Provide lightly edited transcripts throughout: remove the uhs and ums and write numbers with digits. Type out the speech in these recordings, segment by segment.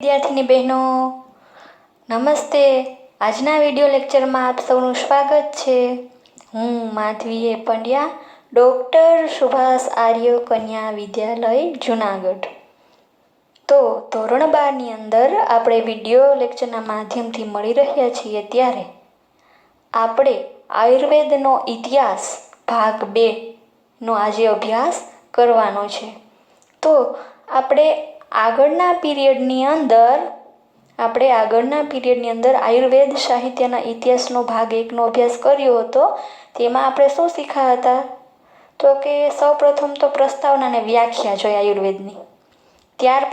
વિદ્યાર્થીની બહેનો નમસ્તે। આજના વિડીયો લેક્ચરમાં આપ સૌનું સ્વાગત છે। હું માધવી પંડ્યા, ડૉક્ટર સુભાષ આર્ય કન્યા વિદ્યાલય જુનાગઢ। તો ધોરણ 12ની અંદર આપણે વિડીયો લેક્ચરના માધ્યમથી મળી રહ્યા છીએ, ત્યારે આપણે આયુર્વેદનો ઇતિહાસ ભાગ 2નો આજે અભ્યાસ કરવાનો છે। તો આપણે આગળના પીરિયડની અંદર આયુર્વેદ સાહિત્યના ઇતિહાસનો ભાગ 1નો અભ્યાસ કર્યો હતો। તેમાં આપણે શું શીખ્યા હતા? તો કે સૌપ્રથમ તો પ્રસ્તાવના અને વ્યાખ્યા જોઈ આયુર્વેદની। ત્યાર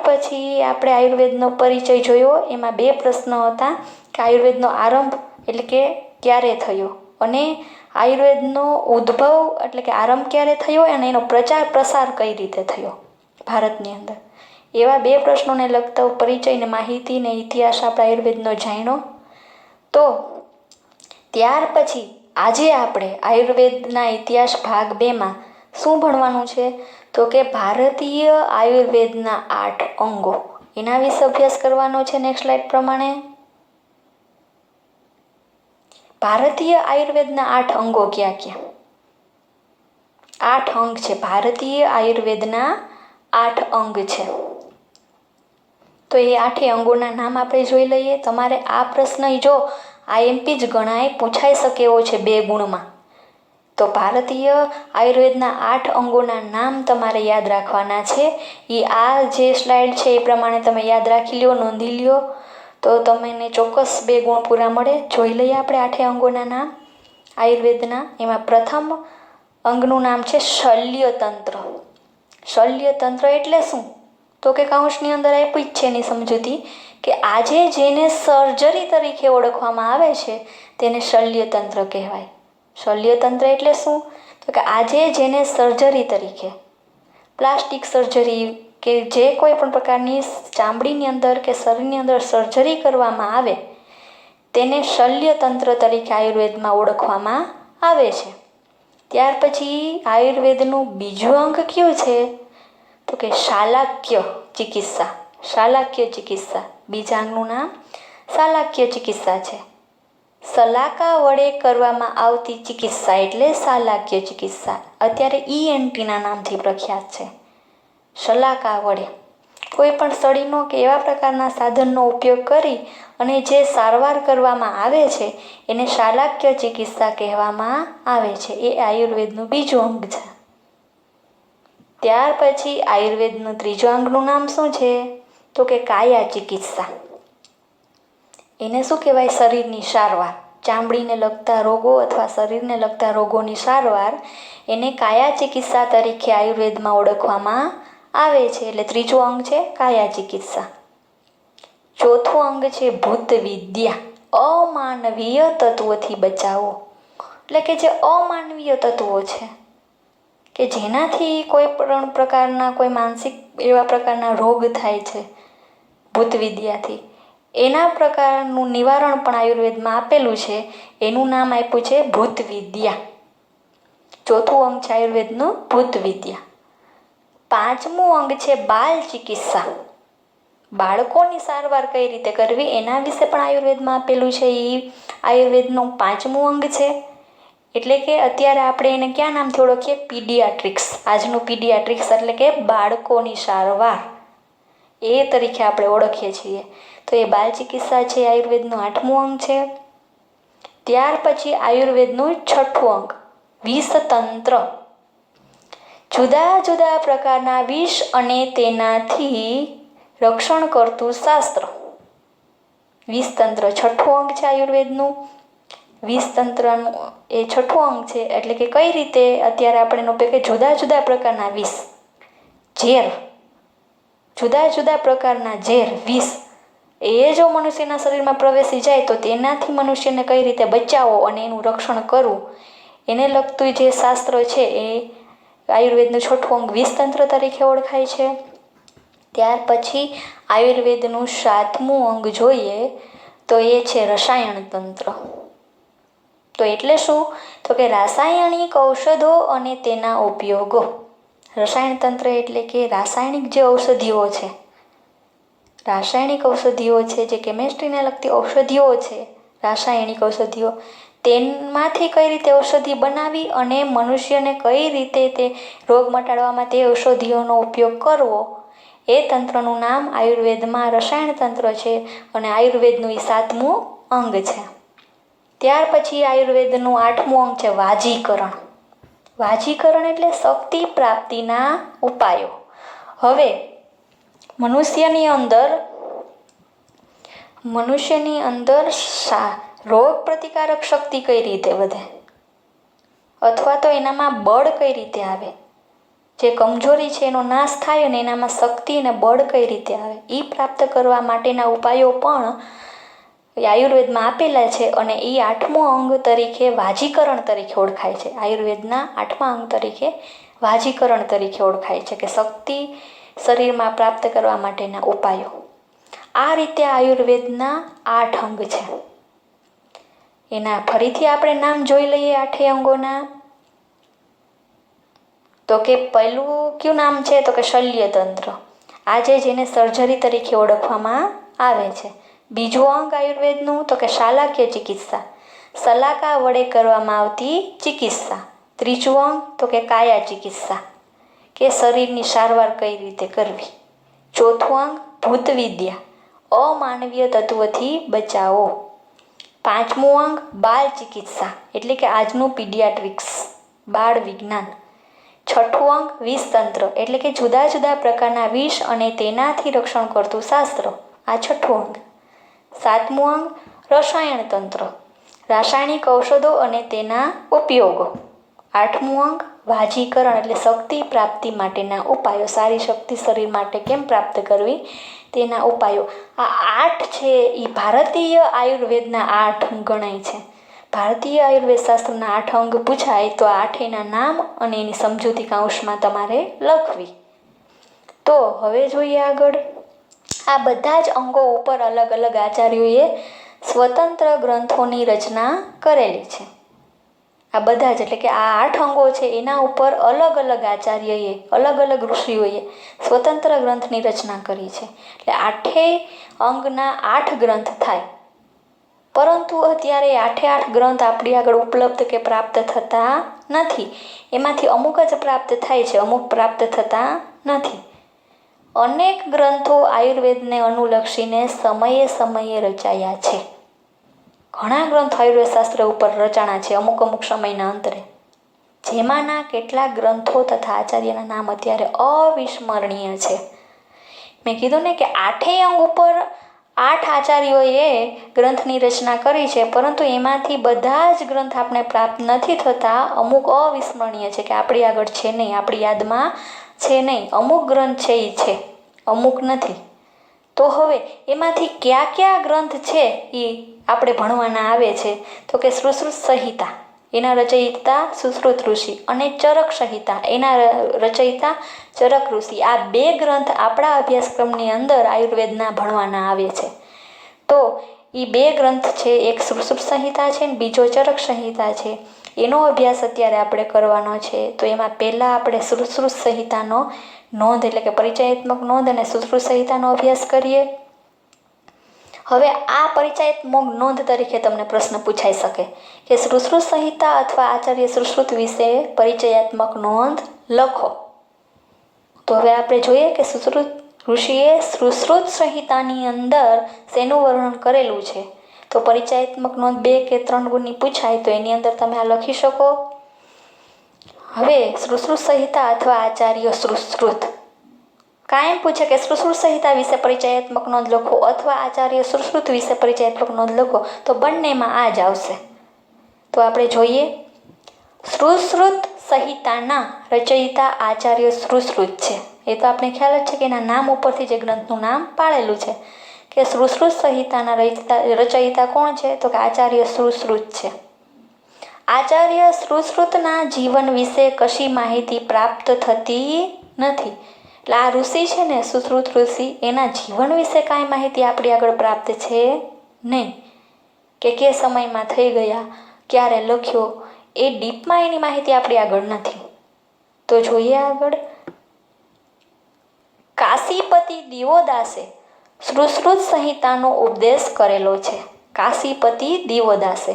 પછી આપણે આયુર્વેદનો પરિચય જોયો। એમાં 2 પ્રશ્નો હતા કે આયુર્વેદનો આરંભ એટલે કે ક્યારે થયો, અને આયુર્વેદનો ઉદ્ભવ એટલે કે આરંભ ક્યારે થયો, અને એનો પ્રચાર પ્રસાર કઈ રીતે થયો ભારતની અંદર। એવા 2 પ્રશ્નોને લગતા પરિચયને માહિતી ને ઇતિહાસ આપણે આયુર્વેદનો જાણ્યો। તો ત્યાર પછી આજે આપણે આયુર્વેદના ઇતિહાસ ભાગ 2માં શું ભણવાનું છે? તો કે ભારતીય આયુર્વેદના 8 અંગો, એના વિશે અભ્યાસ કરવાનો છે। નેક્સ્ટ સ્લાઇડ પ્રમાણે ભારતીય આયુર્વેદના 8 અંગો ક્યાં ક્યાં? 8 અંગ છે ભારતીય આયુર્વેદના 8 અંગ છે। તો એ 8 અંગોના નામ આપણે જોઈ લઈએ। તમારે આ પ્રશ્ન જો આઈએમપી જ ગણાય, પૂછાઈ શકે એવો છે 2 ગુણમાં। તો ભારતીય આયુર્વેદના 8 અંગોના નામ તમારે યાદ રાખવાના છે। એ આ જે સ્લાઇડ છે એ પ્રમાણે તમે યાદ રાખી લ્યો, નોંધી લ્યો, તો તમને ચોક્કસ 2 ગુણ પૂરા મળે। જોઈ લઈએ આપણે 8 અંગોના નામ આયુર્વેદના। એમાં પ્રથમ અંગનું નામ છે શલ્યતંત્ર। શલ્યતંત્ર એટલે શું? તો કે કાઉન્સની અંદર આપ્યું જ છે એની સમજૂતી કે આજે જેને સર્જરી તરીકે ઓળખવામાં આવે છે તેને શલ્યતંત્ર કહેવાય। શલ્યતંત્ર એટલે શું? તો કે આજે જેને સર્જરી તરીકે, પ્લાસ્ટિક સર્જરી કે જે કોઈ પણ પ્રકારની ચામડીની અંદર કે શરીરની અંદર સર્જરી કરવામાં આવે તેને શલ્યતંત્ર તરીકે આયુર્વેદમાં ઓળખવામાં આવે છે। ત્યાર પછી આયુર્વેદનું બીજું અંગ કયું છે? તો કે શાલાક્ય ચિકિત્સા। શાલાક્ય ચિકિત્સા, બીજા અંગનું નામ શાલાક્ય ચિકિત્સા છે। શલાકા વડે કરવામાં આવતી ચિકિત્સા એટલે શાલાક્ય ચિકિત્સા। અત્યારે ENTના નામથી પ્રખ્યાત છે। શલાકા વડે કોઈ પણ સળીનો કે એવા પ્રકારના સાધનનો ઉપયોગ કરી અને જે સારવાર કરવામાં આવે છે એને શાલાક્ય ચિકિત્સા કહેવામાં આવે છે। એ આયુર્વેદનું બીજું અંગ છે। ત્યાર પછી આયુર્વેદનું ત્રીજું અંગનું નામ શું છે? તો કે કાયા ચિકિત્સા। એને શું કહેવાય? શરીરની સારવાર, ચામડીને લગતા રોગો અથવા શરીરને લગતા રોગોની સારવાર એને કાયા ચિકિત્સા તરીકે આયુર્વેદમાં ઓળખવામાં આવે છે। એટલે ત્રીજું અંગ છે કાયા ચિકિત્સા। ચોથું અંગ છે ભૂત વિદ્યા। અમાનવીય તત્વોથી બચાવો, એટલે કે જે અમાનવીય તત્વો છે કે જેનાથી કોઈ પણ પ્રકારના કોઈ માનસિક એવા પ્રકારના રોગ થાય છે ભૂત વિદ્યાથી, એના પ્રકારનું નિવારણ પણ આયુર્વેદમાં આપેલું છે। એનું નામ આપ્યું છે ભૂત વિદ્યા। ચોથું અંગ છે આયુર્વેદનું ભૂત વિદ્યા। પાંચમું અંગ છે બાલ ચિકિત્સા। બાળકોની સારવાર કઈ રીતે કરવી એના વિશે પણ આયુર્વેદમાં આપેલું છે। એ આયુર્વેદનું પાંચમું અંગ છે। એટલે કે અત્યારે આપણે એને ક્યાં નામથી ઓળખીએ? પીડિયાટ્રિક્સ। આજનું પીડિયાટ્રિક્સ એટલે કે બાળકોની સારવાર એ તરીકે આપણે ઓળખીએ છીએ। તો એ બાલ ચિકિત્સા છે આયુર્વેદનું 8મું અંગ છે। ત્યાર પછી આયુર્વેદનું 6થું અંગ વિષતંત્ર। જુદા જુદા પ્રકારના વિષ અને તેનાથી રક્ષણ કરતું શાસ્ત્ર। વિષતંત્ર 6થું અંગ છે આયુર્વેદનું। વિષતંત્રનું એ 6થું અંગ છે। એટલે કે કઈ રીતે અત્યારે આપણે એનો કે જુદા જુદા પ્રકારના વિષ, ઝેર, જુદા જુદા પ્રકારના ઝેર, વિષ એ જો મનુષ્યના શરીરમાં પ્રવેશી જાય તો તેનાથી મનુષ્યને કઈ રીતે બચાવવો અને એનું રક્ષણ કરવું એને લગતું જે શાસ્ત્ર છે એ આયુર્વેદનું 6થું અંગ વિષતંત્ર તરીકે ઓળખાય છે। ત્યાર પછી આયુર્વેદનું 7મું અંગ જોઈએ તો એ છે રસાયણ તંત્ર। તો એટલે શું? તો કે રાસાયણિક ઔષધો અને તેના ઉપયોગો। રસાયણ તંત્ર એટલે કે રાસાયણિક જે ઔષધિઓ છે રાસાયણિક ઔષધિઓ છે, જે કેમેસ્ટ્રીને લગતી ઔષધિઓ છે, રાસાયણિક ઔષધિઓ, તેમાંથી કઈ રીતે ઔષધિ બનાવી અને મનુષ્યને કઈ રીતે તે રોગ મટાડવામાં તે ઔષધિઓનો ઉપયોગ કરવો, એ તંત્રનું નામ આયુર્વેદમાં રસાયણ તંત્ર છે અને આયુર્વેદનું એ 7મું અંગ છે. ત્યાર પછી આયુર્વેદનું 8મું અંગ છે વાજીકરણ. વાજીકરણ એટલે શક્તિ પ્રાપ્તિના ઉપાયો. હવે મનુષ્યની અંદર રોગ પ્રતિકારક શક્તિ કઈ રીતે વધે, અથવા તો એનામાં બળ કઈ રીતે આવે, જે કમજોરી છે એનો નાશ થાય અને એનામાં શક્તિ અને બળ કઈ રીતે આવે, એ પ્રાપ્ત કરવા માટેના ઉપાયો પણ આયુર્વેદમાં આપેલા છે. અને એ 8મું અંગ તરીકે વાજીકરણ તરીકે ઓળખાય છે. આયુર્વેદના 8મા અંગ તરીકે વાજીકરણ તરીકે ઓળખાય છે, કે શક્તિ શરીરમાં પ્રાપ્ત કરવા માટેના ઉપાયો. આ રીતે આયુર્વેદના 8 અંગ છે. એના ફરીથી આપણે નામ જોઈ લઈએ 8 અંગોના. તો કે પહેલું કયું નામ છે, તો કે શલ્યતંત્ર, આજે જેને સર્જરી તરીકે ઓળખવામાં આવે છે. બીજું અંગ આયુર્વેદનું તો કે શાલાક્ય ચિકિત્સા, સલાકા વડે કરવામાં આવતી ચિકિત્સા. ત્રીજું અંગ તો કે કાયા ચિકિત્સા, કે શરીરની સારવાર કઈ રીતે કરવી. ચોથું અંગ ભૂત વિદ્યા, અમાનવીય તત્વોથી બચાવો. પાંચમું અંગ બાળ ચિકિત્સા, એટલે કે આજનું પીડિયાટ્રિક્સ, બાળ વિજ્ઞાન. છઠ્ઠું અંગ વિષતંત્ર, એટલે કે જુદા જુદા પ્રકારના વિષ અને તેનાથી રક્ષણ કરતું શાસ્ત્ર, આ છઠ્ઠું અંગ. સાતમું અંગ રસાયણ તંત્ર, રાસાયણિક ઔષધો અને તેના ઉપયોગો. આઠમું અંગ વાજીકરણ, એટલે શક્તિ પ્રાપ્તિ માટેના ઉપાયો, સારી શક્તિ શરીર માટે કેમ પ્રાપ્ત કરવી તેના ઉપાયો. આ 8 છે એ ભારતીય આયુર્વેદના 8 ગણાય છે. ભારતીય આયુર્વેદ શાસ્ત્રના 8 અંગ પૂછાય તો 8ના નામ અને એની સમજૂતી કાંશમાં તમારે લખવી. તો હવે જોઈએ આગળ. આ બધા જ અંગો ઉપર અલગ અલગ આચાર્યોએ સ્વતંત્ર ગ્રંથોની રચના કરેલી છે. આ બધા જ, એટલે કે આ 8 અંગો છે એના ઉપર અલગ અલગ આચાર્યએ, અલગ અલગ ઋષિઓએ સ્વતંત્ર ગ્રંથની રચના કરી છે. એટલે 8 અંગના 8 ગ્રંથ થાય. પરંતુ અત્યારે 8 ગ્રંથ આપણી આગળ ઉપલબ્ધ કે પ્રાપ્ત થતા નથી. એમાંથી અમુક જ પ્રાપ્ત થાય છે, અમુક પ્રાપ્ત થતા નથી. અનેક ગ્રંથો આયુર્વેદને અનુલક્ષીને સમયે સમયે રચાયા છે. ઘણા ગ્રંથો આયુર્વેદ શાસ્ત્ર ઉપર રચાણા છે અમુક સમયના અંતરે. જેમાંના કેટલાક ગ્રંથો તથા આચાર્યના નામ અત્યારે અવિસ્મરણીય છે. મેં કીધું ને કે 8 અંગ ઉપર 8 આચાર્યોએ ગ્રંથની રચના કરી છે, પરંતુ એમાંથી બધા જ ગ્રંથ આપણે પ્રાપ્ત નથી થતા. અમુક અવિસ્મરણીય છે, કે આપણી આગળ છે નહીં, આપણી યાદમાં છે નહીં. અમુક ગ્રંથ છે એ છે, અમુક નથી. તો હવે એમાંથી કયા ગ્રંથ છે એ આપણે ભણવાના આવે છે, તો કે સુશ્રુત સંહિતા, એના રચયિતા સુશ્રુત ઋષિ, અને ચરક સંહિતા, એના રચયિતા ચરક ઋષિ. આ 2 ગ્રંથ આપણા અભ્યાસક્રમની અંદર આયુર્વેદના ભણવાના આવે છે. તો એ 2 ગ્રંથ છે, એક સુશ્રુત સંહિતા છે ને બીજો ચરક સંહિતા છે. એનો અભ્યાસ અત્યારે આપણે કરવાનો છે. તો એમાં પહેલાં આપણે સુશ્રુત સંહિતાનો નોંધ, એટલે કે પરિચયાત્મક નોંધ અને સુશ્રુત સંહિતાનો અભ્યાસ કરીએ. હવે આ પરિચયાત્મક નોંધ તરીકે તમને પ્રશ્ન પૂછાઈ શકે કે સુશ્રુત સંહિતા અથવા આચાર્ય સુશ્રુત વિશે પરિચયાત્મક નોંધ લખો. તો હવે આપણે જોઈએ કે સુશ્રુત ઋષિએ સુશ્રુત સંહિતાની અંદર શેનું વર્ણન કરેલું છે. તો પરિચયાત્મક નોંધ 2 કે 3 ગુણની પૂછાય તો એની અંદર તમે આ લખી શકો. હવે સુશ્રુત સંહિતા અથવા આચાર્ય સુશ્રુત કાયમ પૂછે કે સુશ્રુત સંહિતા વિશે પરિચયાત્મક નોંધ લખો અથવા આચાર્ય સુશ્રુત વિશે પરિચયાત્મક નોંધ લખો, તો બંનેમાં આ જ આવશે. તો આપણે જોઈએ. સુશ્રુત સંહિતાના રચયિતા આચાર્ય સુશ્રુત છે. એ તો આપણે ખ્યાલ જ છે કે એના નામ ઉપરથી જે ગ્રંથનું નામ પાડેલું છે, કે સુશ્રુત સંહિતાના રચયિતા કોણ છે, તો કે આચાર્ય સુશ્રુત છે. આચાર્ય સુશ્રુતના જીવન વિશે કશી માહિતી પ્રાપ્ત થતી નથી. એટલે આ ઋષિ છે ને, સુશ્રુત ઋષિ, એના જીવન વિશે કાંઈ માહિતી આપણી આગળ પ્રાપ્ત છે નહીં. કે સમયમાં થઈ ગયા, ક્યારે લખ્યો, એ ડીપમાં એની માહિતી આપણી આગળ નથી. તો જોઈએ આગળ. કાશીપતિ દિવોદાસે સુશ્રુત સંહિતાનો ઉપદેશ કરેલો છે કાશીપતિ દિવોદાસે.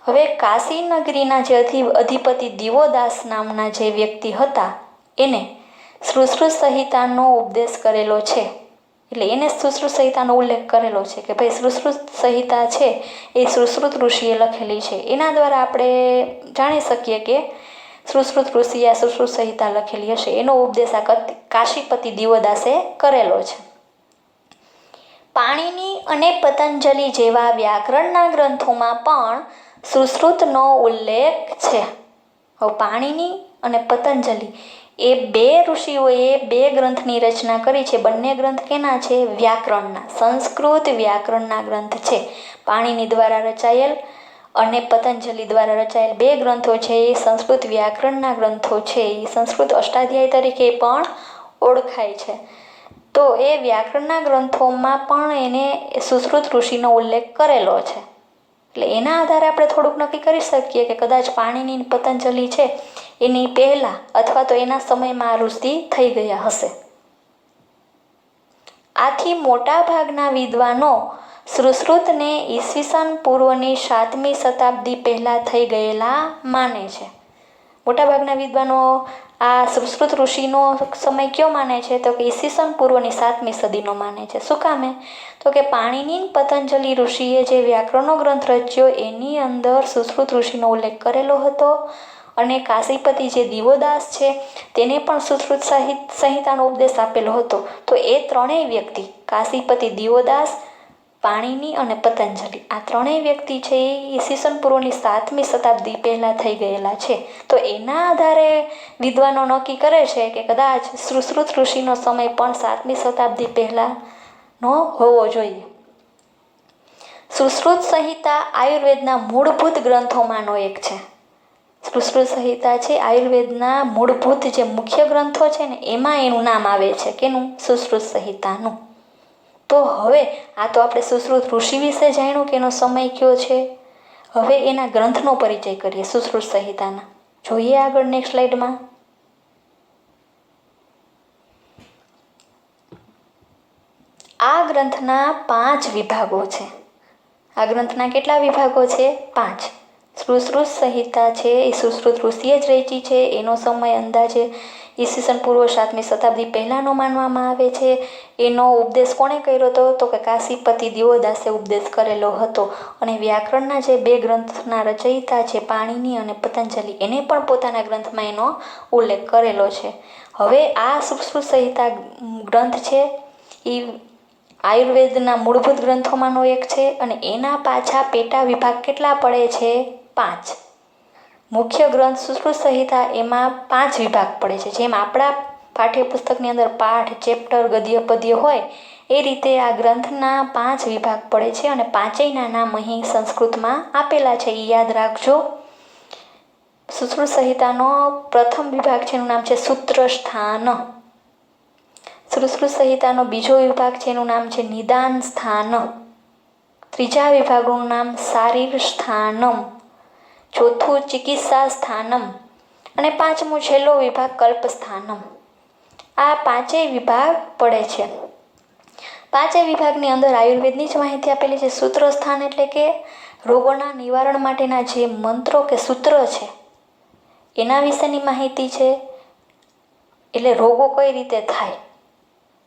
હવે કાશી નગરીના જે અધિપતિ દિવોદાસ નામના જે વ્યક્તિ હતા એને સુશ્રુત સંહિતાનો ઉપદેશ કરેલો છે. એટલે એને સુશ્રુત સંહિતાનો ઉલ્લેખ કરેલો છે કે ભાઈ સુશ્રુત સંહિતા છે એ સુશ્રુત ઋષિએ લખેલી છે. એના દ્વારા આપણે જાણી શકીએ કે સુશ્રુત ઋષિએ આ સુશ્રુત સંહિતા લખેલી હશે. એનો ઉપદેશ આ કાશીપતિ દિવોદાસે કરેલો છે. પાણિની અને પતંજલિ જેવા વ્યાકરણના ગ્રંથોમાં પણ સુશ્રુતનો ઉલ્લેખ છે. હવે પાણિની અને પતંજલિ એ બે ઋષિઓએ બે ગ્રંથની રચના કરી છે. બંને ગ્રંથ કેના છે? વ્યાકરણના, સંસ્કૃત વ્યાકરણના ગ્રંથ છે. પાણિની દ્વારા રચાયેલ અને પતંજલિ દ્વારા રચાયેલ બે ગ્રંથો છે એ સંસ્કૃત વ્યાકરણના ગ્રંથો છે. એ સંસ્કૃત અષ્ટાધ્યાયી તરીકે પણ ઓળખાય છે. તો એ વ્યાકરણના ગ્રંથોમાં પણ એને સુશ્રુત ઋષિનો ઉલ્લેખ કરેલો છે. એટલે એના આધારે આપણે થોડુંક નક્કી કરી શકીએ કે કદાચ પાણિની પતંજલિ છે એની પહેલાં અથવા તો એના સમયમાં આ ઋષિ થઈ ગયા હશે. આથી મોટા ભાગના વિદ્વાનો સુશ્રુતને ઈસવીસન પૂર્વની 7મી શતાબ્દી પહેલાં થઈ ગયેલા માને છે. મોટાભાગના વિદ્વાનો આ સુશ્રુત ઋષિનો સમય કયો માને છે? તો કે ઈસવીસન પૂર્વની 7મી સદીનો માને છે. શું કામે? તો કે પાણિની પતંજલિ ઋષિએ જે વ્યાકરણનો ગ્રંથ રચ્યો એની અંદર સુશ્રુત ઋષિનો ઉલ્લેખ કરેલો હતો અને કાશીપતિ જે દિવોદાસ છે તેને પણ સુશ્રુત સંહિતાનો ઉપદેશ આપેલો હતો. તો એ ત્રણેય વ્યક્તિ કાશીપતિ દિવોદાસ, પાણિની અને પતંજલિ આ ત્રણેય વ્યક્તિ છે એ ઈસવીસન પૂર્વની 7મી શતાબ્દી પહેલાં થઈ ગયેલા છે. તો એના આધારે વિદ્વાનો નક્કી કરે છે કે કદાચ સુશ્રુત ઋષિનો સમય પણ 7મી શતાબ્દી પહેલાંનો હોવો જોઈએ. સુશ્રુત સંહિતા આયુર્વેદના મૂળભૂત ગ્રંથોમાંનો એક છે. સુશ્રુત સંહિતા છે આયુર્વેદના મૂળભૂત જે મુખ્ય ગ્રંથો છે ને એમાં એનું નામ આવે છે. કેનું? સુશ્રુત સંહિતાનું. તો હવે આ તો આપણે સુશ્રુત ઋષિ વિશે જાણ્યું કે એનો સમય કયો છે. હવે એના ગ્રંથનો પરિચય કરીએ સુશ્રુત સંહિતાના. જોઈએ આગળ નેક્સ્ટ સ્લાઇડમાં. આ ગ્રંથના 5 વિભાગો છે. આ ગ્રંથના કેટલા વિભાગો છે? 5. સુશ્રુત સંહિતા છે એ સુશ્રુત ઋષિએ જ રચી છે. એનો સમય અંદાજે ઈસવીસન પૂર્વ 7મી શતાબ્દી પહેલાંનો માનવામાં આવે છે. એનો ઉપદેશ કોણે કર્યો હતો? તો કે કાશીપતિ દિવોદાસે ઉપદેશ કરેલો હતો. અને વ્યાકરણના જે બે ગ્રંથના રચયિતા છે પાણિની અને પતંજલિ એને પણ પોતાના ગ્રંથમાં એનો ઉલ્લેખ કરેલો છે. હવે આ સુશ્રુત સંહિતા ગ્રંથ છે એ આયુર્વેદના મૂળભૂત ગ્રંથોમાંનો એક છે અને એના પાછા પેટા વિભાગ કેટલા પડે છે? 5. મુખ્ય ગ્રંથ સુશ્રુત સંહિતા એમાં 5 વિભાગ પડે છે. જેમ આપણા પાઠ્યપુસ્તકની અંદર પાઠ, ચેપ્ટર, ગદ્ય, પદ્ય હોય એ રીતે આ ગ્રંથના 5 વિભાગ પડે છે અને પાંચેયના નામ અહીં સંસ્કૃતમાં આપેલા છે. એ યાદ રાખજો. સુશ્રુત સંહિતાનો પ્રથમ વિભાગ છે એનું નામ છે સૂત્ર સ્થાન. સુશ્રુત સંહિતાનો બીજો વિભાગ છે એનું નામ છે નિદાન સ્થાન. ત્રીજા વિભાગનું નામ શારીર સ્થાનમ. ચોથું ચિકિત્સા સ્થાનમ અને પાંચમું છેલ્લો વિભાગ કલ્પ સ્થાનમ. આ પાંચેય વિભાગ પડે છે. પાંચેય વિભાગની અંદર આયુર્વેદની જ માહિતી આપેલી છે. સૂત્ર સ્થાન એટલે કે રોગોના નિવારણ માટેના જે મંત્રો કે સૂત્ર છે એના વિશેની માહિતી છે. એટલે રોગો કઈ રીતે થાય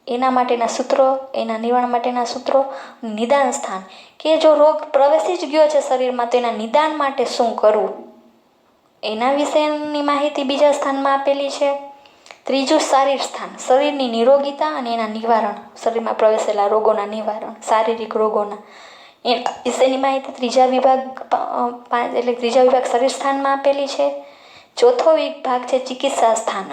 એના માટેના સૂત્રો, એના નિવારણ માટેના સૂત્રો. નિદાન સ્થાન કે જો રોગ પ્રવેશી જ ગયો છે શરીરમાં તો એના નિદાન માટે શું કરવું એના વિશેની માહિતી બીજા સ્થાનમાં આપેલી છે. ત્રીજું શારીર સ્થાન, શરીરની નિરોગીતા અને એના નિવારણ, શરીરમાં પ્રવેશેલા રોગોના નિવારણ, શારીરિક રોગોના એ વિશેની માહિતી ત્રીજા વિભાગ શરીર સ્થાનમાં આપેલી છે. ચોથો વિભાગ છે ચિકિત્સા સ્થાન.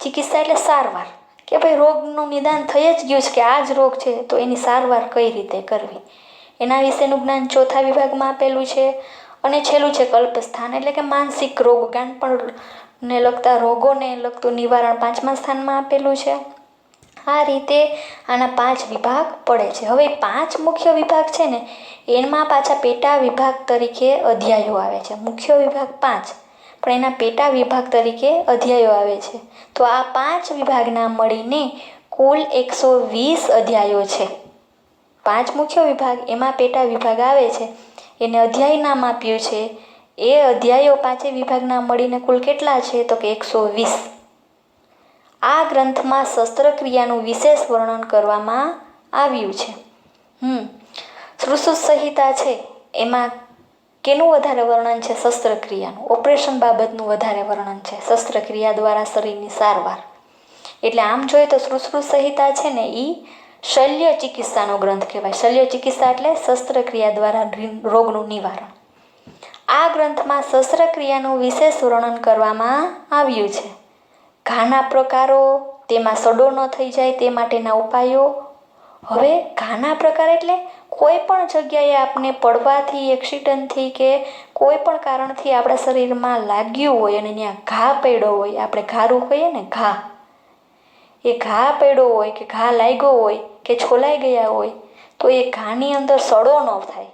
ચિકિત્સા એટલે સારવાર કે ભાઈ રોગનું નિદાન થઈ જ ગયું છે કે આ જ રોગ છે તો એની સારવાર કઈ રીતે કરવી એના વિશેનું જ્ઞાન ચોથા વિભાગમાં આપેલું છે. અને છેલ્લું છે કલ્પ સ્થાન એટલે કે માનસિક રોગ, ગાંડપણને લગતા રોગોને લગતું નિવારણ 5મા સ્થાનમાં આપેલું છે. આ રીતે આના 5 વિભાગ પડે છે. હવે 5 મુખ્ય વિભાગ છે ને એમાં પાછા પેટા વિભાગ તરીકે અધ્યાયો આવે છે. મુખ્ય વિભાગ 5 પણ એના પેટા વિભાગ તરીકે અધ્યાયો આવે છે. તો આ 5 વિભાગના મળીને કુલ 120 અધ્યાયો છે. 5 મુખ્ય વિભાગ, એમાં પેટા વિભાગ આવે છે, એને અધ્યાય નામ આપ્યું છે. એ અધ્યાયો 5 વિભાગના મળીને કુલ કેટલા છે? તો કે 120. આ ગ્રંથમાં શસ્ત્રક્રિયાનું વિશેષ વર્ણન કરવામાં આવ્યું છે. સુશ્રુત સંહિતા છે એમાં કેનું વધારે વર્ણન છે? શસ્ત્રક્રિયાનું, ઓપરેશન બાબતનું વધારે વર્ણન છે. શસ્ત્રક્રિયા દ્વારા શરીરની સારવાર. એટલે આમ જોઈએ તો સુશ્રુત સંહિતા છે ને એ શલ્ય ચિકિત્સાનો ગ્રંથ કહેવાય. શલ્ય ચિકિત્સા એટલે શસ્ત્રક્રિયા દ્વારા રોગનું નિવારણ. આ ગ્રંથમાં શસ્ત્રક્રિયાનું વિશેષ વર્ણન કરવામાં આવ્યું છે. ઘાના પ્રકારો, તેમાં સડો ન થઈ જાય તે માટેના ઉપાયો. હવે ઘાના પ્રકાર એટલે કોઈ પણ જગ્યાએ આપણે પડવાથી, એક્સિડન્ટથી કે કોઈ પણ કારણથી આપણા શરીરમાં લાગ્યું હોય અને ત્યાં ઘા પડ્યો હોય, આપણે ઘારું કહીએ ને, ઘા, એ ઘા પડ્યો હોય કે ઘા લાગ્યો હોય કે છોલાઈ ગયા હોય તો એ ઘાની અંદર સડો ન થાય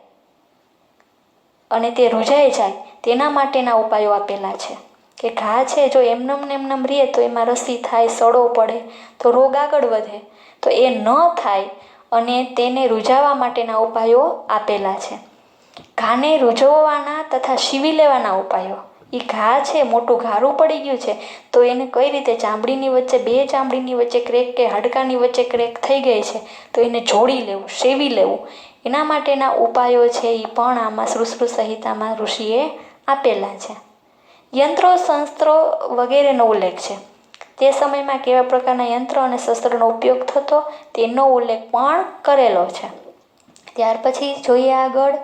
અને તે રૂઝાઈ જાય, તેના માટેના ઉપાયો આપેલા છે. કે ઘા છે જો એમનેમ રહે તો એમાં રસી થાય, સડો પડે તો રોગ આગળ વધે, તો એ ન થાય અને તેને રૂઝાવવા માટેના ઉપાયો આપેલા છે. ઘાને રૂઝવવાના તથા સીવી લેવાના ઉપાયો. એ ઘા છે, મોટું ઘારું પડી ગયું છે તો એને કઈ રીતે, ચામડીની વચ્ચે, બે ચામડીની વચ્ચે ક્રેક કે હાડકાની વચ્ચે ક્રેક થઈ ગઈ છે તો એને જોડી લેવું, સેવી લેવું, એના માટેના ઉપાયો છે એ પણ આમાં સુશ્રુત સંહિતામાં ઋષિએ આપેલા છે. યંત્રો, શસ્ત્રો વગેરેનો ઉલ્લેખ છે. તે સમયમાં કેવા પ્રકારના યંત્ર અને શસ્ત્રનો ઉપયોગ થતો તેનો ઉલ્લેખ પણ કરેલો છે. ત્યાર પછી જોઈએ આગળ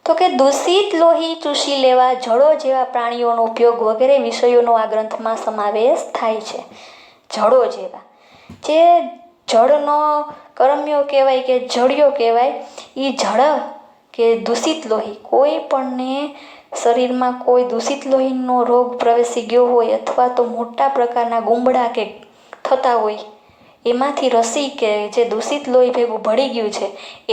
તો કે દૂષિત લોહી ચૂસી લેવા, જળો જેવા પ્રાણીઓનો ઉપયોગ વગેરે વિષયોનો આ ગ્રંથમાં સમાવેશ થાય છે. જળો જેવા, જે જળનો કરમ્યો કહેવાય કે જળિયો કહેવાય, એ જળ કે દૂષિત લોહી, કોઈ પણને શરીરમાં કોઈ દૂષિત લોહીનો રોગ પ્રવેશી ગયો હોય અથવા તો મોટા પ્રકારના ગુમડા કે થતા હોય, એમાંથી રસી કે જે દૂષિત લોહી ભેગું ભળી ગયું છે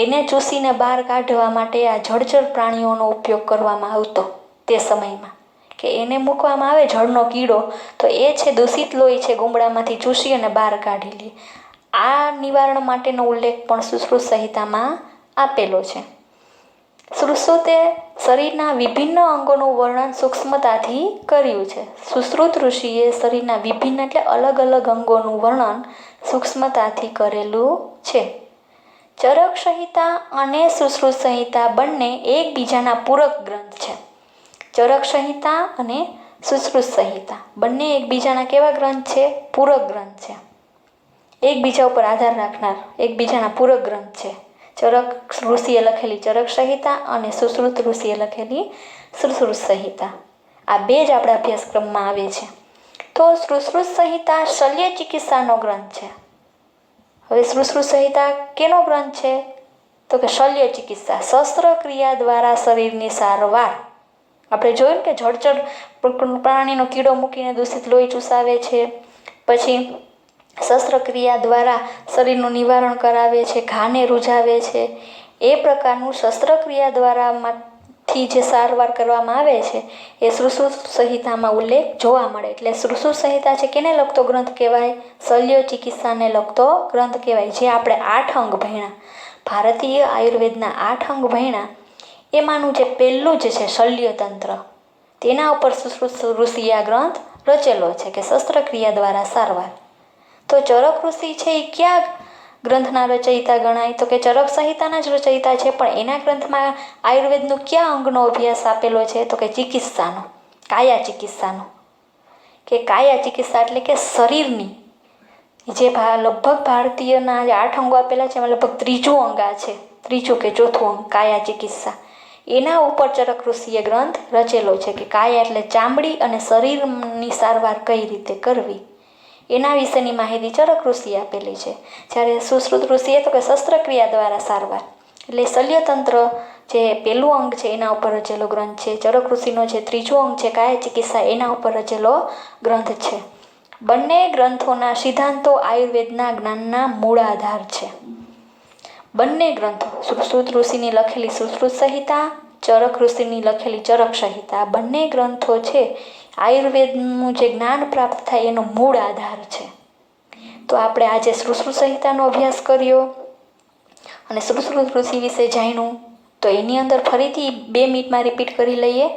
એને ચૂસીને બહાર કાઢવા માટે આ જળચર પ્રાણીઓનો ઉપયોગ કરવામાં આવતો તે સમયમાં. કે એને મૂકવામાં આવે જળનો કીડો તો એ છે દૂષિત લોહી છે, ગુમડામાંથી ચૂસી અને બહાર કાઢી લે. આ નિવારણ માટેનો ઉલ્લેખ પણ સુશ્રુત સંહિતામાં આપેલો છે. સુશ્રુતે શરીરના વિભિન્ન અંગોનું વર્ણન સૂક્ષ્મતાથી કર્યું છે. સુશ્રુત ઋષિએ શરીરના વિભિન્ન એટલે અલગ અલગ અંગોનું વર્ણન સૂક્ષ્મતાથી કરેલું છે. ચરક સંહિતા અને સુશ્રુત સંહિતા બંને એકબીજાના પૂરક ગ્રંથ છે. ચરક સંહિતા અને સુશ્રુત સંહિતા બંને એકબીજાના કેવા ગ્રંથ છે? પૂરક ગ્રંથ છે. એકબીજા ઉપર આધાર રાખનાર એકબીજાના પૂરક ગ્રંથ છે. ચરક ઋષિએ લખેલી ચરક સંહિતા અને સુશ્રુત ઋષિએ લખેલી સુશ્રુત સંહિતા, આ બે જ આપણા અભ્યાસક્રમમાં આવે છે. તો સુશ્રુત સંહિતા શલ્ય ચિકિત્સાનો ગ્રંથ છે. હવે સુશ્રુત સંહિતા કેનો ગ્રંથ છે? તો કે શલ્ય ચિકિત્સા, શસ્ત્રક્રિયા દ્વારા શરીરની સારવાર. આપણે જોયું કે જળચર પ્રાણીનો કીડો મૂકીને દૂષિત લોહી ચૂસાવે છે, પછી શસ્ત્રક્રિયા દ્વારા શરીરનું નિવારણ કરાવે છે, ઘાને રૂઝાવે છે. એ પ્રકારનું શસ્ત્રક્રિયા દ્વારાથી જે સારવાર કરવામાં આવે છે એ સુશ્રુત સંહિતામાં ઉલ્લેખ જોવા મળે. એટલે સુશ્રુત સંહિતા છે કેને લગતો ગ્રંથ કહેવાય? શલ્ય ચિકિત્સાને લગતો ગ્રંથ કહેવાય. જે આપણે 8 અંગ ભણ્યા, ભારતીય આયુર્વેદના 8 અંગ ભણ્યા, એમાંનું જે પહેલું જ છે શલ્યતંત્ર, તેના ઉપર સુશ્રુત ઋષિએ આ ગ્રંથ રચેલો છે કે શસ્ત્રક્રિયા દ્વારા સારવાર. તો ચરક ઋષિ છે એ કયા ગ્રંથના રચયિતા ગણાય? તો કે ચરક સંહિતાના જ રચયિતા છે, પણ એના ગ્રંથમાં આયુર્વેદનો કયા અંગનો અભ્યાસ આપેલો છે? તો કે ચિકિત્સાનો, કાયા ચિકિત્સાનો. કે કાયા ચિકિત્સા એટલે કે શરીરની જે લગભગ ભારતીયના જે 8 અંગો આપેલા છે એમાં લગભગ ત્રીજું અંગ આ છે, ત્રીજું કે ચોથું અંગ કાયા ચિકિત્સા. એના ઉપર ચરક ઋષિએ ગ્રંથ રચેલો છે કે કાયા એટલે ચામડી અને શરીરની સારવાર કઈ રીતે કરવી, એના વિશેની માહિતી ચરક ઋષિએ આપેલી છે. જ્યારે સુશ્રુત ઋષિએ તો કે શસ્ત્રક્રિયા દ્વારા સારવાર, એટલે શલ્યતંત્ર જે પહેલું અંગ છે એના ઉપર રચેલો ગ્રંથ છે. ચરક ઋષિનો જે ત્રીજું અંગ છે કાયા ચિકિત્સા, એના ઉપર રચેલો ગ્રંથ છે. બંને ગ્રંથોના સિદ્ધાંતો આયુર્વેદના જ્ઞાનના મૂળ આધાર છે. બંને ગ્રંથો, સુશ્રુત ઋષિની લખેલી સુશ્રુત સંહિતા, ચરક ઋષિની લખેલી ચરક સંહિતા, બંને ગ્રંથો છે આયુર્વેદનું જે જ્ઞાન પ્રાપ્ત થાય એનો મૂળ આધાર છે. તો આપણે આજે સુશ્રુત સંહિતાનો અભ્યાસ કર્યો અને સુશ્રુત ઋષિ વિશે જાણ્યું. તો એની અંદર ફરીથી 2 મિનિટમાં રિપીટ કરી લઈએ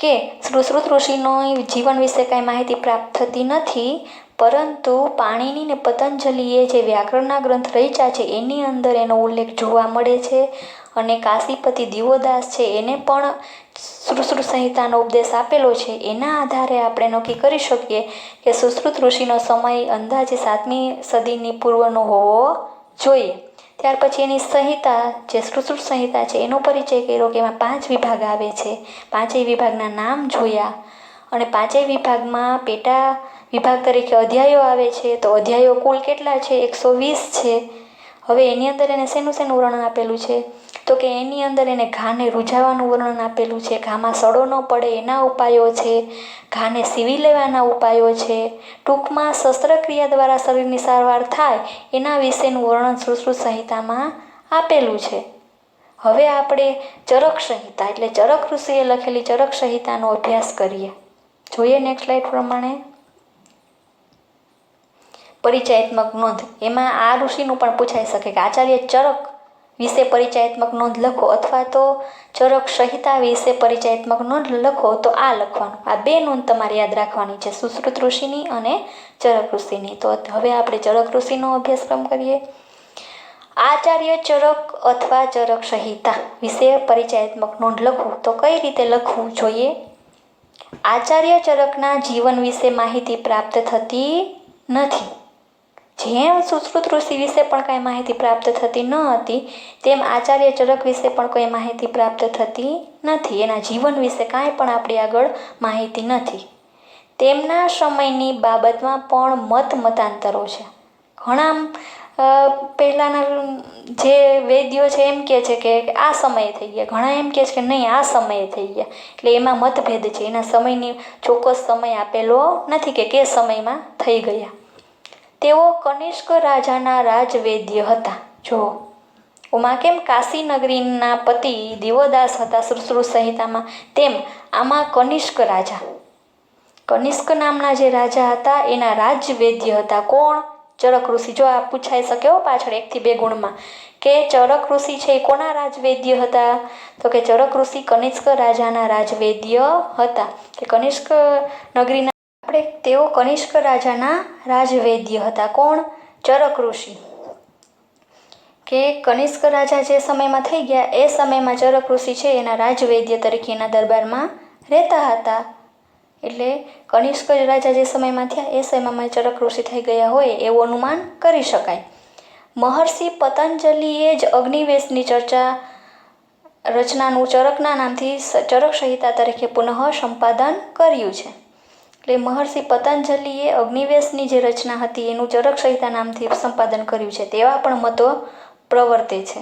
કે સુશ્રુત ઋષિનો જીવન વિશે કાંઈ માહિતી પ્રાપ્ત થતી નથી, પરંતુ પાણિનિ ને પતંજલિએ જે વ્યાકરણના ગ્રંથ રચ્યા છે એની અંદર એનો ઉલ્લેખ જોવા મળે છે. અને કાશીપતિ દિવોદાસ છે એને પણ સુશ્રુત સંહિતાનો ઉપદેશ આપેલો છે. એના આધારે આપણે નક્કી કરી શકીએ કે સુશ્રુત ઋષિનો સમય અંદાજે 7મી સદીની પૂર્વનો હોવો જોઈએ. ત્યાર પછી એની સંહિતા જે સુશ્રુત સંહિતા છે એનો પરિચય કર્યો કે એમાં 5 વિભાગ આવે છે. 5 વિભાગના નામ જોયા અને 5 વિભાગમાં પેટા વિભાગ તરીકે અધ્યાયો આવે છે. તો અધ્યાયો કુલ કેટલા છે? 120 છે. હવે એની અંદર એને શેનું વર્ણન આપેલું છે? તો કે એની અંદર એને ઘાને રૂઝાવાનું વર્ણન આપેલું છે. ઘામાં સડો ન પડે એના ઉપાયો છે. ઘાને સીવી લેવાના ઉપાયો છે. ટૂંકમાં શસ્ત્રક્રિયા દ્વારા શરીરની સારવાર થાય એના વિશેનું વર્ણન સુશ્રુત સંહિતામાં આપેલું છે. હવે આપણે ચરક સંહિતા એટલે ચરક ઋષિએ લખેલી ચરક સંહિતાનો અભ્યાસ કરીએ. જોઈએ નેક્સ્ટ સ્લાઇડ પ્રમાણે. પરિચયાત્મક નોંધ. એમાં આ ઋષિનું પણ પૂછાઈ શકે કે આચાર્ય ચરક વિશે પરિચયાત્મક નોંધ લખો અથવા તો ચરક સંહિતા વિશે પરિચયાત્મક નોંધ લખો. તો આ લખવાનું. આ 2 નોંધ તમારે યાદ રાખવાની છે, સુશ્રુત ઋષિની અને ચરક ઋષિની. તો હવે આપણે ચરક ઋષિનો અભ્યાસક્રમ કરીએ. આચાર્ય ચરક અથવા ચરક સંહિતા વિશે પરિચયાત્મક નોંધ લખવું. તો કઈ રીતે લખવું જોઈએ? આચાર્ય ચરકના જીવન વિશે માહિતી પ્રાપ્ત થતી નથી. જેમ સુશ્રુત ઋષિ વિશે પણ કાંઈ માહિતી પ્રાપ્ત થતી ન હતી તેમ આચાર્ય ચરક વિશે પણ કોઈ માહિતી પ્રાપ્ત થતી નથી. એના જીવન વિશે કાંઈ પણ આપણી આગળ માહિતી નથી. તેમના સમયની બાબતમાં પણ મતાંતરો છે. ઘણા પહેલાંના જે વૈદ્યો છે એમ કહે છે કે આ સમયે થઈ ગયા, ઘણા એમ કહે છે કે નહીં આ સમયે થઈ ગયા. એટલે એમાં મતભેદ છે. એના સમયની ચોક્કસ સમય આપેલો નથી કે સમયમાં થઈ ગયા. તેઓ કનિષ્ક રાજાના રાજવૈદ્ય હતા. જો ઓમાં કેમ કાશી નગરીના પતિ દિવોદાસ હતા સુશ્રુત સંહિતામાં, તેમ આમાં કનિષ્ક નામના જે રાજા હતા એના રાજવૈદ્ય હતા. કોણ? ચરક ઋષિ. જો આ પૂછાઈ શકે પાછળ 1 થી 2 ગુણમાં કે ચરક ઋષિ છે એ કોના રાજવૈદ્ય હતા? તો કે ચરક ઋષિ કનિષ્ક રાજાના રાજવૈદ્ય હતા. કે કનિષ્ક નગરીના તેઓ કનિષ્ક રાજાના રાજવૈદ્ય હતા. કોણ? ચરક ઋષિ. કે કનિષ્ક રાજા જે સમયમાં થઈ ગયા એ સમયમાં ચરક ઋષિ છે એના રાજવૈદ્ય તરીકે એના દરબારમાં રહેતા હતા. એટલે કનિષ્ક રાજા જે સમયમાં થયા એ સમયમાં ચરક ઋષિ થઈ ગયા હોય એવું અનુમાન કરી શકાય. મહર્ષિ પતંજલિએ જ અગ્નિવેશની રચનાનું ચરકના નામથી ચરક સંહિતા તરીકે પુનઃ સંપાદન કર્યું છે. એટલે મહર્ષિ પતંજલિએ અગ્નિવેશની જે રચના હતી એનું ચરક સંહિતા નામથી સંપાદન કર્યું છે તેવા પણ મતો પ્રવર્તે છે.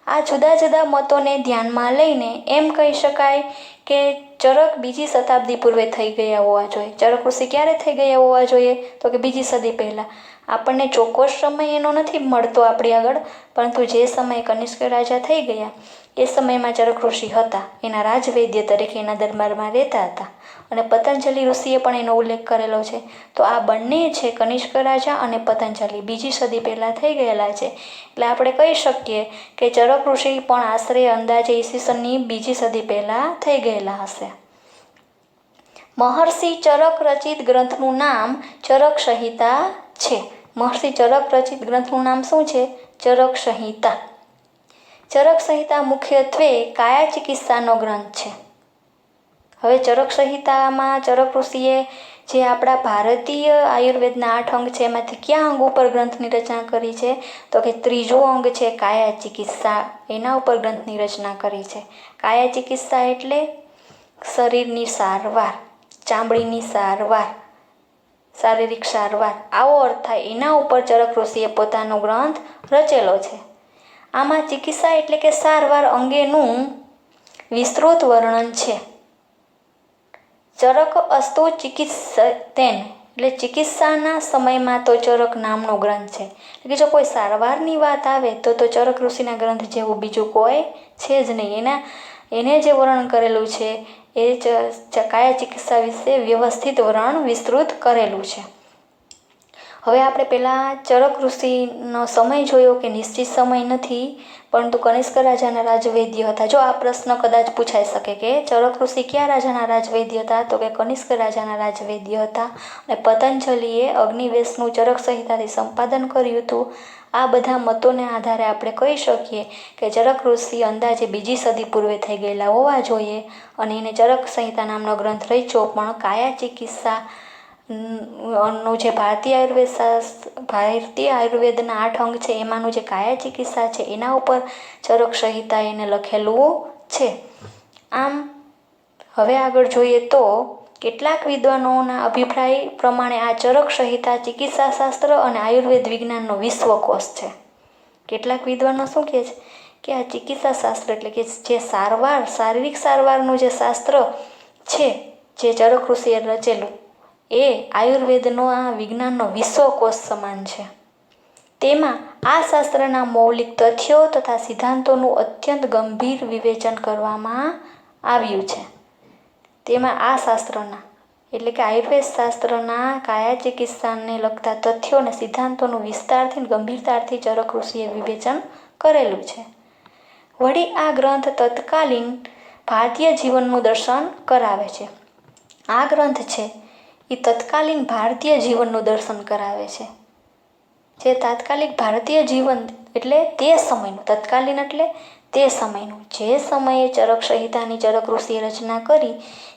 આ જુદા જુદા મતોને ધ્યાનમાં લઈને એમ કહી શકાય કે ચરક 2જી શતાબ્દી પૂર્વે થઈ ગયા હોવા જોઈએ. ચરક ઋષિ ક્યારે થઈ ગયા હોવા જોઈએ? તો કે 2જી સદી પહેલાં. આપણને ચોક્કસ સમય એનો નથી મળતો આપણી આગળ, પરંતુ જે સમયે કનિષ્ક રાજા થઈ ગયા એ સમયમાં ચરક ઋષિ હતા. એના રાજવૈદ્ય તરીકે એના દરબારમાં રહેતા હતા. અને પતંજલિ ઋષિએ પણ એનો ઉલ્લેખ કરેલો છે. તો આ બંને છે કનિષ્ક રાજા અને પતંજલિ 2જી સદી પહેલાં થઈ ગયેલા છે. એટલે આપણે કહી શકીએ કે ચરક ઋષિ પણ આશરે અંદાજે ઈસવીસનની 2જી સદી પહેલાં થઈ ગયેલા હશે. મહર્ષિ ચરક રચિત ગ્રંથનું નામ ચરક સંહિતા છે. મહર્ષિ ચરક રચિત ગ્રંથનું નામ શું છે? ચરક સંહિતા. ચરક સંહિતા મુખ્યત્વે કાયા ચિકિત્સાનો ગ્રંથ છે. હવે ચરક સંહિતામાં ચરક ઋષિએ જે આપણા ભારતીય આયુર્વેદના 8 અંગ છે એમાંથી કયા અંગ ઉપર ગ્રંથની રચના કરી છે? તો કે 3જું અંગ છે કાયા ચિકિત્સા, એના ઉપર ગ્રંથની રચના કરી છે. કાયા ચિકિત્સા એટલે શરીરની સારવાર, ચામડીની સારવાર, શારીરિક સારવાર આવો અર્થ થાય. એના ઉપર ચરક ઋષિએ પોતાનો ગ્રંથ રચેલો છે. આમાં ચિકિત્સા એટલે કે સારવાર અંગેનું વિસ્તૃત વર્ણન છે. ચરક અસ્તુ ચિકિત્સતેન એટલે ચિકિત્સાના સમયમાં તો ચરક નામનો ગ્રંથ છે. એટલે કે જો કોઈ સારવારની વાત આવે તો ચરક ઋષિના ગ્રંથ જેવું બીજું કોઈ છે જ નહીં. એને જે વર્ણન કરેલું છે એ કાયા ચિકિત્સા વિશે વ્યવસ્થિત વર્ણન વિસ્તૃત કરેલું છે. હવે આપણે પહેલાં ચરક ઋષિનો સમય જોયો કે નિશ્ચિત સમય નથી, પરંતુ કનિષ્ક રાજાના રાજવૈદ્ય હતા. જો આ પ્રશ્ન કદાચ પૂછાઈ શકે કે ચરક ઋષિ કયા રાજાના રાજવૈદ્ય હતા, તો કે કનિષ્ક રાજાના રાજવૈદ્ય હતા. અને પતંજલિએ અગ્નિવેશનું ચરક સંહિતાથી સંપાદન કર્યું હતું. આ બધા મતોને આધારે આપણે કહી શકીએ કે ચરક ઋષિ અંદાજે 2જી સદી પૂર્વે થઈ ગયેલા હોવા જોઈએ, અને એને ચરક સંહિતા નામનો ગ્રંથ રચ્યો. પણ કાયા ચિકિત્સા નું જે ભારતીય આયુર્વેદના 8 અંગ છે એમાંનું જે કાયા ચિકિત્સા છે એના ઉપર ચરક સંહિતા એને લખેલું છે. આમ હવે આગળ જોઈએ તો કેટલાક વિદ્વાનોના અભિપ્રાય પ્રમાણે આ ચરક સંહિતા ચિકિત્સા શાસ્ત્ર અને આયુર્વેદ વિજ્ઞાનનો વિશ્વકોશ છે. કેટલાક વિદ્વાનો શું કહે છે કે આ ચિકિત્સા શાસ્ત્ર એટલે કે જે શારીરિક સારવારનું જે શાસ્ત્ર છે, જે ચરક ઋષિએ રચેલું, એ આયુર્વેદનો આ વિજ્ઞાનનો વિશ્વકોશ સમાન છે. તેમાં આ શાસ્ત્રના મૌલિક તથ્યો તથા સિદ્ધાંતોનું અત્યંત ગંભીર વિવેચન કરવામાં આવ્યું છે. તેમાં આ શાસ્ત્રના એટલે કે આયુર્વેદ શાસ્ત્રના કાયા ચિકિત્સાને લગતા તથ્યો અને સિદ્ધાંતોનું વિસ્તારથી ગંભીરતાથી ચરક ઋષિએ વિવેચન કરેલું છે. વળી આ ગ્રંથ તત્કાલીન ભારતીય જીવનનું દર્શન કરાવે છે. આ ગ્રંથ છે એ તત્કાલીન ભારતીય જીવનનું દર્શન કરાવે છે. જે તાત્કાલિક ભારતીય જીવન એટલે તે સમયનું, તત્કાલીન એટલે તે સમયનું, જે સમયે ચરક સંહિતાની ચરક ઋષિએ રચના કરી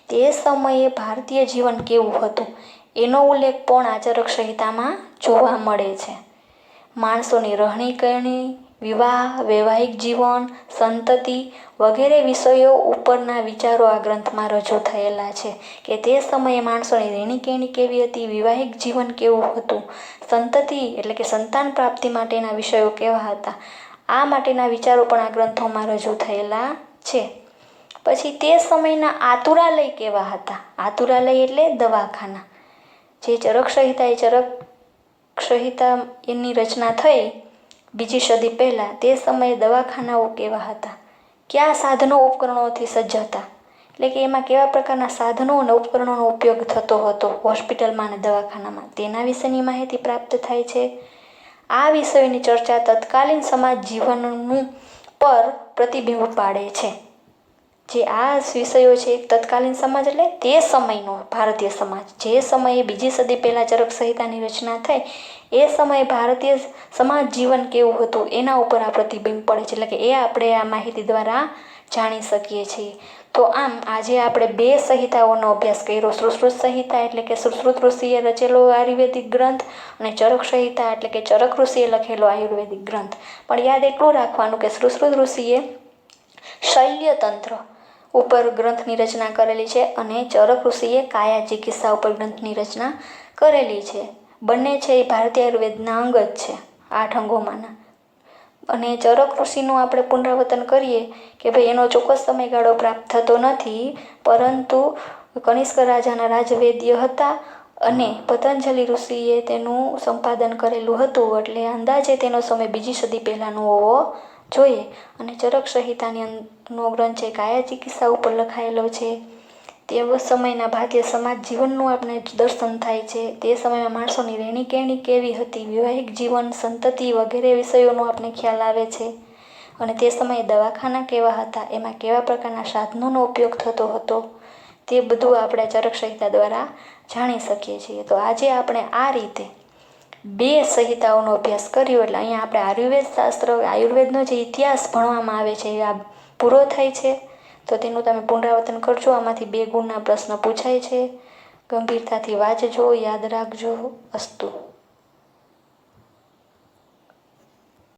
તે સમયે ભારતીય જીવન કેવું હતું એનો ઉલ્લેખ પણ આ ચરક સંહિતામાં જોવા મળે છે. માણસોની રહેણી કરણી, વિવાહ, વૈવાહિક જીવન, સંતતિ વગેરે વિષયો ઉપરના વિચારો આ ગ્રંથમાં રજૂ થયેલા છે કે તે સમયે માણસોની રહેણી કરણી કેવી હતી, વૈવાહિક જીવન કેવું હતું, સંતતિ એટલે કે સંતાન પ્રાપ્તિ માટેના વિષયો કેવા હતા. આ માટેના વિચારો પણ આ ગ્રંથોમાં રજૂ થયેલા છે. પછી તે સમયના આતુરાલય કેવા હતા. આતુરાલય એટલે દવાખાના. જે ચરક સંહિતા એની રચના થઈ 2જી સદી પહેલાં, તે સમયે દવાખાનાઓ કેવા હતા, કયા સાધનો ઉપકરણોથી સજ્જ હતા, એટલે કે એમાં કેવા પ્રકારના સાધનો અને ઉપકરણોનો ઉપયોગ થતો હતો હોસ્પિટલમાં અને દવાખાનામાં, તેના વિશેની માહિતી પ્રાપ્ત થાય છે. આ વિષયોની ચર્ચા તત્કાલીન સમાજ જીવનનું પર પ્રતિબિંબ પાડે છે. જે આ વિષયો છે તત્કાલીન સમાજ એટલે તે સમયનો ભારતીય સમાજ, જે સમયે 2જી સદી પહેલાં ચરક સંહિતાની રચના થઈ એ સમયે ભારતીય સમાજ જીવન કેવું હતું એના ઉપર આ પ્રતિબિંબ પડે છે. એટલે કે એ આપણે આ માહિતી દ્વારા જાણી શકીએ છીએ. તો આમ આજે આપણે 2 સંહિતાઓનો અભ્યાસ કર્યો. સુશ્રુત સંહિતા એટલે કે સુશ્રુત ઋષિએ રચેલો આયુર્વેદિક ગ્રંથ, અને ચરક સંહિતા એટલે કે ચરક ઋષિએ લખેલો આયુર્વેદિક ગ્રંથ. પણ યાદ એટલું રાખવાનું કે સુશ્રુત ઋષિએ શલ્યતંત્ર ઉપર ગ્રંથની રચના કરેલી છે અને ચરક ઋષિએ કાયા ચિકિત્સા ઉપર ગ્રંથની રચના કરેલી છે. બંને છે એ ભારતીય આયુર્વેદના અંગ જ છે, 8 અંગોમાંના. અને ચરક ઋષિનું આપણે પુનરાવર્તન કરીએ કે ભાઈ એનો ચોક્કસ સમયગાળો પ્રાપ્ત થતો નથી, પરંતુ કનિષ્ક રાજાના રાજવૈદ્ય હતા અને પતંજલિ ઋષિએ તેનું સંપાદન કરેલું હતું, એટલે અંદાજે તેનો સમય 2જી સદી પહેલાંનો હોવો જોઈએ. અને ચરક સંહિતાનો ગ્રંથ છે કાયા ચિકિત્સા ઉપર લખાયેલો છે. તે સમયના ભારતીય સમાજ જીવનનું આપણે દર્શન થાય છે. તે સમયમાં માણસોની રહેણી કહેણી કેવી હતી, વૈવાહિક જીવન, સંતતિ વગેરે વિષયોનો આપણે ખ્યાલ આવે છે. અને તે સમયે દવાખાના કેવા હતા, એમાં કેવા પ્રકારના સાધનોનો ઉપયોગ થતો હતો, તે બધું આપણે ચરક સંહિતા દ્વારા જાણી શકીએ છીએ. તો આજે આપણે આ રીતે 2 સંહિતાઓનો અભ્યાસ કર્યો. એટલે અહીંયા આપણે આયુર્વેદ શાસ્ત્ર, આયુર્વેદનો જે ઇતિહાસ ભણવામાં આવે છે એ આ પૂરો થાય છે. તો તેનું તમે પુનરાવર્તન કરજો. આમાંથી 2 ગુણના પ્રશ્ન પૂછાય છે. ગંભીરતાથી વાંચજો, યાદ રાખજો. અસ્તુ.